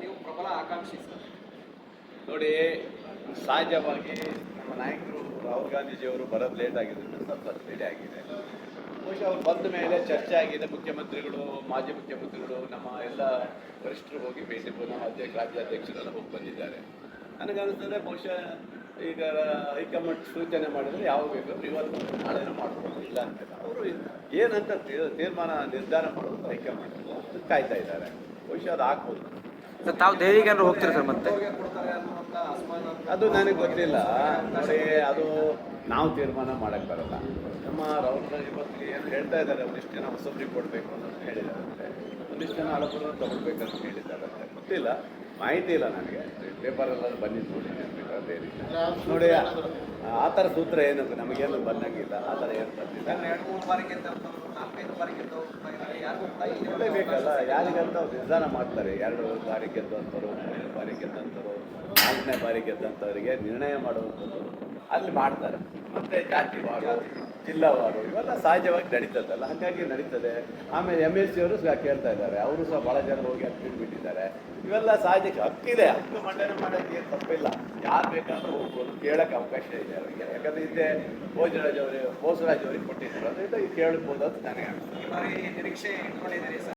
ನೀವು ಪ್ರಬಲ ಆಕಾಂಕ್ಷಿ ಸರ್. ನೋಡಿ, ಸಹಜವಾಗಿ ನಮ್ಮ ನಾಯಕರು ರಾಹುಲ್ ಗಾಂಧೀಜಿಯವರು ಬರೋದು ಲೇಟ್ ಆಗಿದ್ದರಿಂದ ಸ್ವಲ್ಪ ಡಿಲೇ ಆಗಿದೆ. ಬಹುಶಃ ಅವ್ರು ಬಂದ ಮೇಲೆ ಚರ್ಚೆ ಆಗಿದೆ. ಮುಖ್ಯಮಂತ್ರಿಗಳು, ಮಾಜಿ ಮುಖ್ಯಮಂತ್ರಿಗಳು, ನಮ್ಮ ಎಲ್ಲ ವರಿಷ್ಠರು ಹೋಗಿ ಭೇಟಿ, ನಮ್ಮ ರಾಜ್ಯಾಧ್ಯಕ್ಷರೆಲ್ಲ ಹೋಗಿ ಬಂದಿದ್ದಾರೆ. ನನಗನ್ನಿಸ್ತದೆ ಬಹುಶಃ ಈಗ ಹೈಕಮಾಂಡ್ ಸೂಚನೆ ಮಾಡಿದರೆ ಯಾವ ಬೇಕಾದ್ರೂ ಇವತ್ತು ನಾಳೆನೂ ಮಾಡ್ಬೋದು, ಇಲ್ಲ ಅಂತ ಅವರು ಏನಂತ ತೀರ್ಮಾನ ನಿರ್ಧಾರ ಮಾಡೋದು ಹೈಕಮಾಂಡ್ ಕಾಯ್ತಾ ಇದ್ದಾರೆ. ಬಹುಶಃ ಅದು ಆಗ್ಬೋದು. ಸರ್, ತಾವು ದೆಹಲಿಗೆ ಏನಾದ್ರು ಹೋಗ್ತೀರಾ ಸರ್ ಮತ್ತೆ? ಕೊಡ್ತಾರೆ ಅನ್ನುವಂಥ ಅಸಮಾನ ಅದು ನನಗೆ ಗೊತ್ತಿಲ್ಲ. ನೋಡಿ, ಅದು ನಾವು ತೀರ್ಮಾನ ಮಾಡೋಕ್ಕೆ ಬರಲ್ಲ. ನಮ್ಮ ರಾಹುಲ್ ಗಾಂಧಿ ಇವತ್ತು ಏನು ಹೇಳ್ತಾ ಇದ್ದಾರೆ, ಒಂದಿಷ್ಟು ಜನ ಹೊಸಬ್ರಿಗೆ ಕೊಡಬೇಕು ಅನ್ನೋದು ಹೇಳಿದಾರಂತೆ, ಒಂದಿಷ್ಟು ಜನ ಹಳಬರನ್ನು ತೊಗೊಳ್ಬೇಕಂತ ಹೇಳಿದ್ದಾರಂತೆ. ಗೊತ್ತಿಲ್ಲ, ಮಾಹಿತಿ ಇಲ್ಲ ನನಗೆ. ಪೇಪರಲ್ಲೆಲ್ಲ ಬಂದಿದ್ದು ನೋಡಿದ್ದೀನಿ. ನೋಡಿ, ಆ ಥರ ಸೂತ್ರ ಏನು ನಮಗೇನು ಬಂದಂಗಿಲ್ಲ. ಆ ಥರ ಏನು ಬಂದಿಲ್ಲ. 2-3 ಬಾರಿ ಗೆದ್ದವರು, 4-5 ಬಾರಿ ಗೆದ್ದವರು ಯಾರಿಗೂ ಬೇಕಲ್ಲ, ಯಾರಿಗಂತ ಅವ್ರು ನಿರ್ಧಾರ ಮಾಡ್ತಾರೆ. 2 ಬಾರಿ ಗೆದ್ದಂಥವ್ರು, 3 ಬಾರಿ ಗೆದ್ದಂಥವ್ರು, 4ನೇ ಬಾರಿ ಗೆದ್ದಂಥವರಿಗೆ ನಿರ್ಣಯ ಮಾಡುವಂಥದ್ದು ಅಲ್ಲಿ ಮಾಡ್ತಾರೆ. ಮತ್ತು ಜಾತಿವಾರು, ಜಿಲ್ಲಾವಾರು ಇವೆಲ್ಲ ಸಹಜವಾಗಿ ನಡೀತದಲ್ಲ, ಹಾಗಾಗಿ ನಡೀತದೆ. ಆಮೇಲೆ MLC ಅವರು ಸಹ ಕೇಳ್ತಾ ಇದ್ದಾರೆ, ಅವರು ಸಹ ಭಾಳ ಜನ ಹೋಗಿ ಹಕ್ಕಿಗೆ ಬಿಟ್ಟಿದ್ದಾರೆ. ಇವೆಲ್ಲ ಸಹಜಕ್ಕೆ ಹಕ್ಕಿದೆ, ಹಕ್ಕು ಮಂಡನೆ ಮಾಡೋಕ್ಕೆ ಏನು ತಪ್ಪಿಲ್ಲ. ಯಾರು ಬೇಕಾದರೂ ಹೋಗ್ಬೋದು, ಕೇಳೋಕ್ಕೆ ಅವಕಾಶ ಇದೆ ಅವರಿಗೆ. ಯಾಕಂದರೆ ಹಿಂದೆ ಬೋಸರಾಜ್ ಅವರಿಗೆ ಕೊಟ್ಟಿದ್ರು, ಅದರಿಂದ ಕೇಳ್ಬೋದು ಅಂತ ನನಗೆ ಅನಿಸ್ತದೆ. ಈ ಬಾರಿ ನಿರೀಕ್ಷೆ ಇಟ್ಕೊಂಡಿದ್ದೀರಿ ಸರ್?